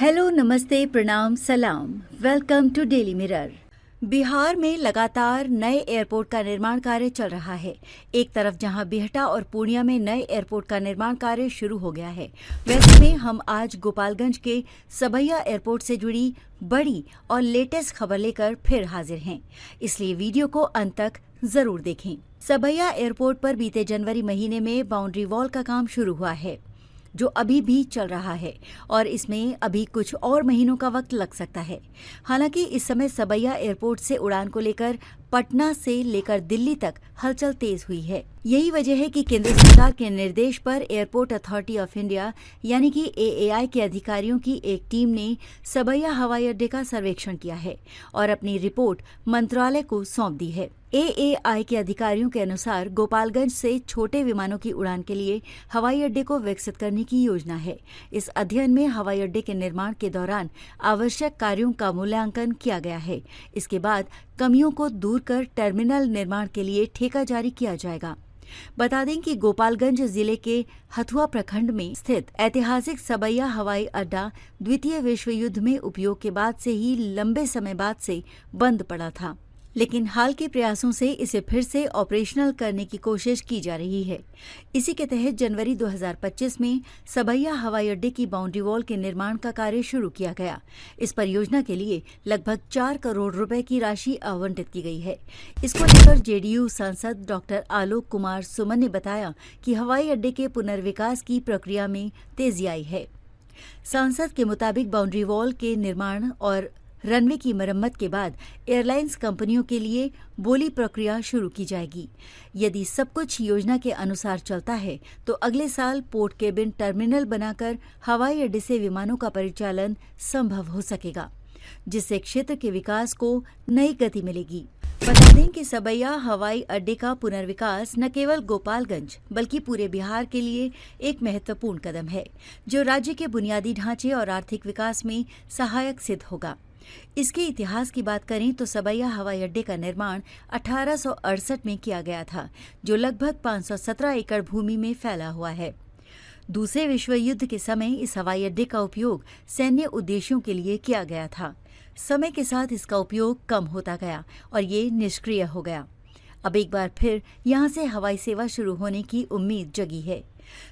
Hello, नमस्ते, प्रणाम, सलाम। Welcome to Daily Mirror. Bihar में लगातार नए एयरपोर्ट का निर्माण कार्य चल रहा है। एक तरफ जहां बिहटा और पूर्णिया में नए एयरपोर्ट का निर्माण कार्य शुरू हो गया है, वैसे में हम आज गोपालगंज के सबैया एयरपोर्ट से जुड़ी बड़ी और लेटेस्ट खबर लेकर फिर हाजिर हैं, इसलिए वीडियो को अंत तक जरूर देखें। सबैया एयरपोर्ट पर बीते जनवरी महीने में बाउंड्री वॉल का काम शुरू हुआ है, जो अभी भी चल रहा है और इसमें अभी कुछ और महीनों का वक्त लग सकता है। हालांकि इस समय सबैया एयरपोर्ट से उड़ान को लेकर पटना से लेकर दिल्ली तक हलचल तेज हुई है। यही वजह है कि केंद्र सरकार के निर्देश पर एयरपोर्ट अथॉरिटी ऑफ इंडिया यानी कि एएआई के अधिकारियों की एक टीम ने सबैया हवाई अड्डे का सर्वेक्षण किया है और अपनी रिपोर्ट मंत्रालय को सौंप दी है। एएआई के अधिकारियों के अनुसार गोपालगंज से छोटे विमानों की उड़ान के लिए हवाई अड्डे को विकसित करने की योजना है। इस अध्ययन में हवाई अड्डे के निर्माण के दौरान आवश्यक कार्यों का मूल्यांकन किया गया है। इसके बाद कमियों को दूर कर टर्मिनल निर्माण के लिए ठेका जारी किया जाएगा। बता दें कि गोपालगंज जिले के हथुआ प्रखंड में स्थित ऐतिहासिक सबैया हवाई अड्डा द्वितीय विश्व युद्ध में उपयोग के बाद से ही लंबे समय बाद से बंद पड़ा था, लेकिन हाल के प्रयासों से इसे फिर से ऑपरेशनल करने की कोशिश की जा रही है। इसी के तहत जनवरी 2025 में सबैया हवाई अड्डे की बाउंड्री वॉल के निर्माण का कार्य शुरू किया गया। इस परियोजना के लिए लगभग 4 करोड़ रुपए की राशि आवंटित की गई है। इसको लेकर जेडीयू सांसद डॉक्टर आलोक कुमार सुमन ने बताया कि हवाई अड्डे के पुनर्विकास की प्रक्रिया में तेजी आई है। सांसद के मुताबिक बाउंड्री वॉल के निर्माण और रनवे की मरम्मत के बाद एयरलाइंस कंपनियों के लिए बोली प्रक्रिया शुरू की जाएगी। यदि सब कुछ योजना के अनुसार चलता है तो अगले साल पोर्ट केबिन टर्मिनल बनाकर हवाई अड्डे से विमानों का परिचालन संभव हो सकेगा, जिससे क्षेत्र के विकास को नई गति मिलेगी। बता दें कि सबैया हवाई अड्डे का पुनर्विकास न केवल गोपालगंज बल्कि पूरे बिहार के लिए एक महत्वपूर्ण कदम है, जो राज्य के बुनियादी ढांचे और आर्थिक विकास में सहायक सिद्ध होगा। इसके इतिहास की बात करें तो सबैया हवाई अड्डे का निर्माण 1868 में किया गया था, जो लगभग 517 एकड़ भूमि में फैला हुआ है। दूसरे विश्व युद्ध के समय इस हवाई अड्डे का उपयोग सैन्य उद्देश्यों के लिए किया गया था। समय के साथ इसका उपयोग कम होता गया और ये निष्क्रिय हो गया। अब एक बार फिर यहां से हवाई सेवा शुरू होने की उम्मीद जगी है।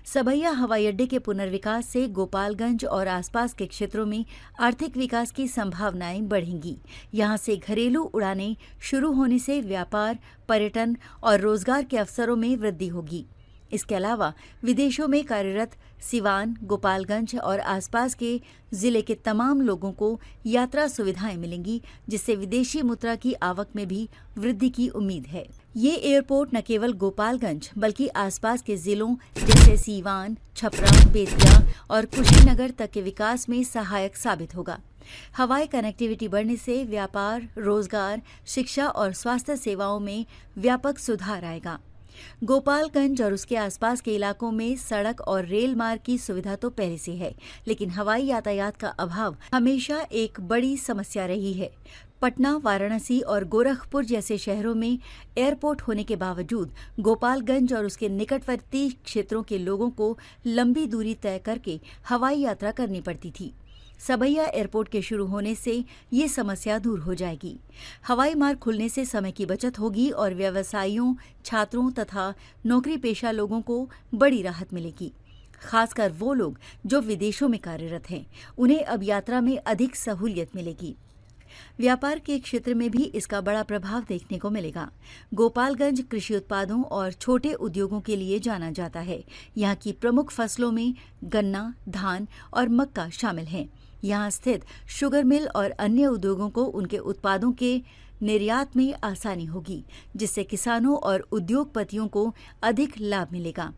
सबैया हवाई अड्डे के पुनर्विकास से गोपालगंज और आसपास के क्षेत्रों में आर्थिक विकास की संभावनाएं बढ़ेंगी। यहां से घरेलू उड़ानें शुरू होने से व्यापार, पर्यटन और रोजगार के अवसरों में वृद्धि होगी। इसके अलावा विदेशों में कार्यरत सिवान, गोपालगंज और आसपास के जिले के तमाम लोगों को यात्रा सुविधाएं मिलेंगी, जिससे विदेशी मुद्रा की आवक में भी वृद्धि की उम्मीद है। ये एयरपोर्ट न केवल गोपालगंज बल्कि आसपास के जिलों जैसे सीवान, छपरा, बेतिया और कुशीनगर तक के विकास में सहायक साबित होगा। हवाई कनेक्टिविटी बढ़ने से व्यापार, रोजगार, शिक्षा और स्वास्थ्य सेवाओं में व्यापक सुधार आएगा। गोपालगंज और उसके आसपास के इलाकों में सड़क और रेल मार्ग की सुविधा तो पहले से है, लेकिन हवाई यातायात का अभाव हमेशा एक बड़ी समस्या रही है। पटना, वाराणसी और गोरखपुर जैसे शहरों में एयरपोर्ट होने के बावजूद गोपालगंज और उसके निकटवर्ती क्षेत्रों के लोगों को लंबी दूरी तय करके हवाई यात्रा करनी पड़ती थी। सबैया एयरपोर्ट के शुरू होने से ये समस्या दूर हो जाएगी। हवाई मार्ग खुलने से समय की बचत होगी और व्यवसायियों, छात्रों तथा नौकरी पेशा लोगों को बड़ी राहत मिलेगी। खासकर वो लोग जो विदेशों में कार्यरत हैं, उन्हें अब यात्रा में अधिक सहूलियत मिलेगी। व्यापार के क्षेत्र में भी इसका बड़ा प्रभाव देखने को मिलेगा। गोपालगंज कृषि उत्पादों और छोटे उद्योगों के लिए जाना जाता है। यहाँ की प्रमुख फसलों में गन्ना, धान और मक्का शामिल हैं। यहाँ स्थित शुगर मिल और अन्य उद्योगों को उनके उत्पादों के निर्यात में आसानी होगी, जिससे किसानों और उद्योगपतियों को अधिक लाभ मिलेगा।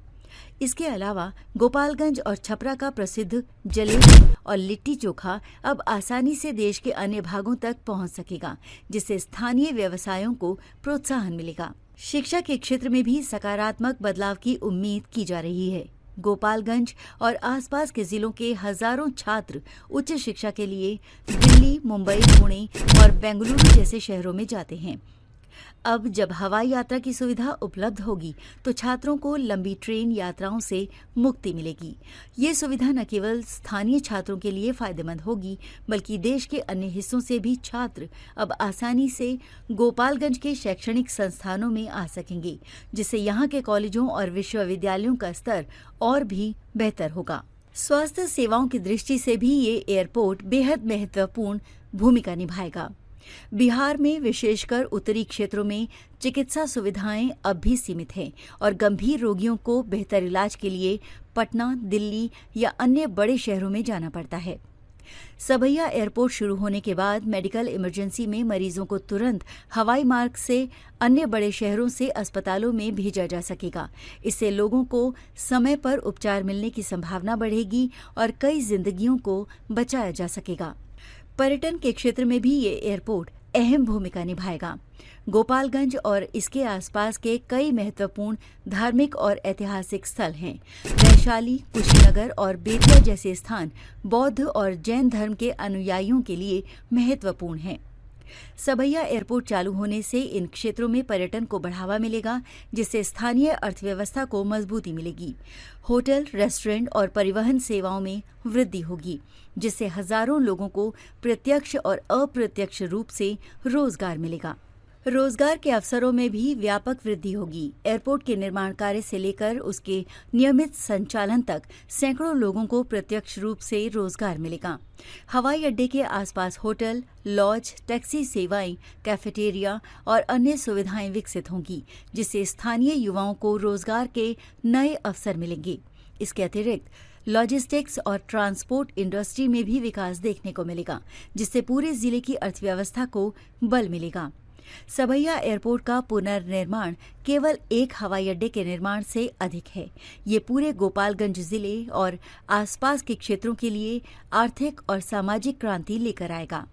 इसके अलावा गोपालगंज और छपरा का प्रसिद्ध जलेबी और लिट्टी चोखा अब आसानी से देश के अन्य भागों तक पहुंच सकेगा, जिससे स्थानीय व्यवसायों को प्रोत्साहन मिलेगा। शिक्षा के क्षेत्र में भी सकारात्मक बदलाव की उम्मीद की जा रही है। गोपालगंज और आसपास के जिलों के हजारों छात्र उच्च शिक्षा के लिए दिल्ली, मुंबई, पुणे और बेंगलुरु जैसे शहरों में जाते हैं। अब जब हवाई यात्रा की सुविधा उपलब्ध होगी तो छात्रों को लंबी ट्रेन यात्राओं से मुक्ति मिलेगी। ये सुविधा न केवल स्थानीय छात्रों के लिए फायदेमंद होगी, बल्कि देश के अन्य हिस्सों से भी छात्र अब आसानी से गोपालगंज के शैक्षणिक संस्थानों में आ सकेंगे, जिससे यहाँ के कॉलेजों और विश्वविद्यालयों का स्तर और भी बेहतर होगा। स्वास्थ्य सेवाओं की दृष्टि से भी ये एयरपोर्ट बेहद महत्वपूर्ण भूमिका निभाएगा। बिहार में विशेषकर उत्तरी क्षेत्रों में चिकित्सा सुविधाएं अब भी सीमित हैं और गंभीर रोगियों को बेहतर इलाज के लिए पटना, दिल्ली या अन्य बड़े शहरों में जाना पड़ता है। सबैया एयरपोर्ट शुरू होने के बाद मेडिकल इमरजेंसी में मरीजों को तुरंत हवाई मार्ग से अन्य बड़े शहरों से अस्पतालों में भेजा जा सकेगा। इससे लोगों को समय पर उपचार मिलने की संभावना बढ़ेगी और कई जिंदगियों को बचाया जा सकेगा। पर्यटन के क्षेत्र में भी ये एयरपोर्ट अहम भूमिका निभाएगा। गोपालगंज और इसके आसपास के कई महत्वपूर्ण धार्मिक और ऐतिहासिक स्थल हैं। वैशाली, कुशीनगर और बेतिया जैसे स्थान बौद्ध और जैन धर्म के अनुयायियों के लिए महत्वपूर्ण हैं। सबैया एयरपोर्ट चालू होने से इन क्षेत्रों में पर्यटन को बढ़ावा मिलेगा, जिससे स्थानीय अर्थव्यवस्था को मजबूती मिलेगी। होटल, रेस्टोरेंट और परिवहन सेवाओं में वृद्धि होगी, जिससे हजारों लोगों को प्रत्यक्ष और अप्रत्यक्ष रूप से रोजगार मिलेगा। रोजगार के अवसरों में भी व्यापक वृद्धि होगी। एयरपोर्ट के निर्माण कार्य से लेकर उसके नियमित संचालन तक सैकड़ों लोगों को प्रत्यक्ष रूप से रोजगार मिलेगा। हवाई अड्डे के आसपास होटल, लॉज, टैक्सी सेवाएं, कैफेटेरिया और अन्य सुविधाएं विकसित होंगी, जिससे स्थानीय युवाओं को रोजगार के नए अवसर मिलेंगे। इसके अतिरिक्त लॉजिस्टिक्स और ट्रांसपोर्ट इंडस्ट्री में भी विकास देखने को मिलेगा, जिससे पूरे जिले की अर्थव्यवस्था को बल मिलेगा। सबैया एयरपोर्ट का पुनर्निर्माण केवल एक हवाई अड्डे के निर्माण से अधिक है। ये पूरे गोपालगंज जिले और आसपास के क्षेत्रों के लिए आर्थिक और सामाजिक क्रांति लेकर आएगा।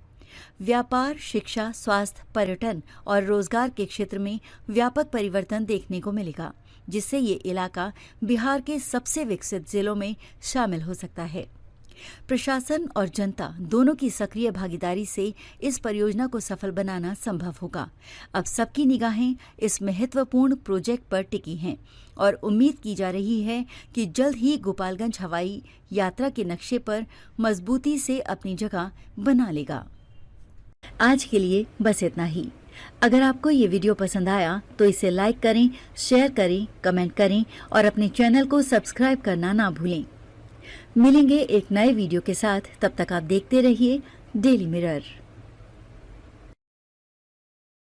व्यापार, शिक्षा, स्वास्थ्य, पर्यटन और रोजगार के क्षेत्र में व्यापक परिवर्तन देखने को मिलेगा, जिससे ये इलाका बिहार के सबसे विकसित जिलों में शामिल हो सकता है। प्रशासन और जनता दोनों की सक्रिय भागीदारी से इस परियोजना को सफल बनाना संभव होगा। अब सबकी निगाहें इस महत्वपूर्ण प्रोजेक्ट पर टिकी हैं और उम्मीद की जा रही है कि जल्द ही गोपालगंज हवाई यात्रा के नक्शे पर मजबूती से अपनी जगह बना लेगा। आज के लिए बस इतना ही। अगर आपको ये वीडियो पसंद आया तो इसे लाइक करें, शेयर करें, कमेंट करें और अपने चैनल को सब्सक्राइब करना ना भूलें। मिलेंगे एक नए वीडियो के साथ। तब तक आप देखते रहिए डेली मिरर।